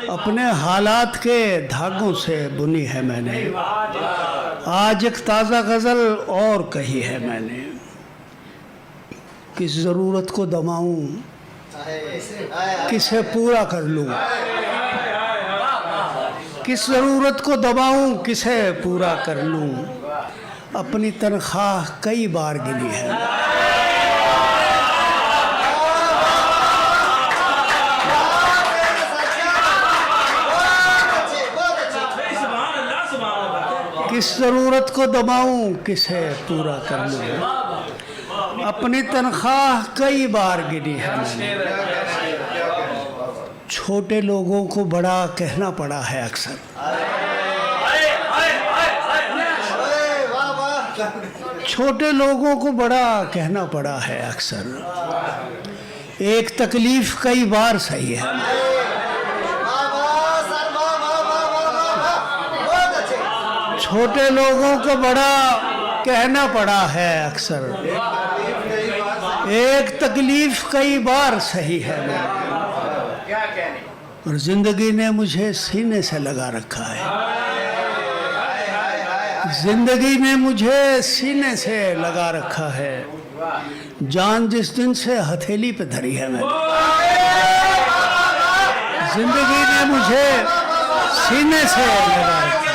अपने हालात के धागों से बुनी है मैंने, आज एक ताज़ा गज़ल और कही है मैंने। किस ज़रूरत को दबाऊं, किसे पूरा कर लूं, किस ज़रूरत को दबाऊं, किसे पूरा कर लूं। अपनी तनख्वाह कई बार गिनी है। किस ज़रूरत को दबाऊं, किसे पूरा कर लूं। अपनी तनख्वाह कई बार गिनी है मैंने। छोटे लोगों को बड़ा कहना पड़ा है अक्सर, छोटे लोगों को बड़ा कहना पड़ा है अक्सर। एक तकलीफ कई बार सही है, छोटे लोगों को बड़ा कहना पड़ा है अक्सर। एक तकलीफ कई बार सही है और जिंदगी ने मुझे सीने से लगा रखा है। जिंदगी ने मुझे सीने से लगा रखा है। जान जिस दिन से हथेली पे धरी है मैंने, जिंदगी ने मुझे सीने से लगा रखा है।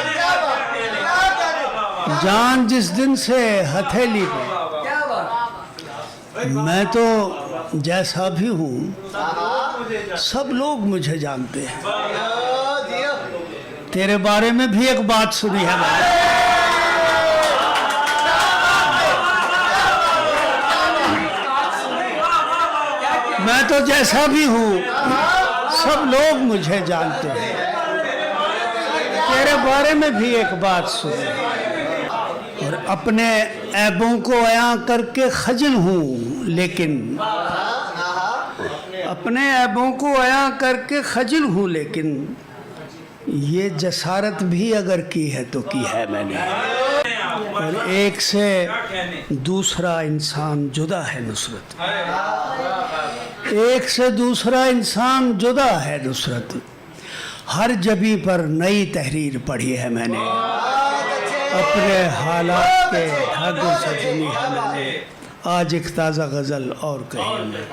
जान जिस दिन से हथेली पे, मैं तो जैसा भी हूँ सब लोग मुझे जानते हैं। तेरे बारे में भी एक बात सुनी है मैंने, मैं तो जैसा भी हूँ सब लोग मुझे जानते हैं। तेरे बारे में भी एक बात सुनी, और अपने ऐबों को अयां करके खजल हूँ, लेकिन अपने ऐबों को अयां करके खजल हूँ, लेकिन ये जसारत भी अगर की है तो की है मैंने। और एक से दूसरा इंसान जुदा है नुसरत, एक से दूसरा इंसान जुदा है नुसरत। हर जबी पर नई तहरीर पढ़ी है मैंने, अपने हालात के धागों से बुनी है मैंने। आज एक ताज़ा गज़ल और कही है।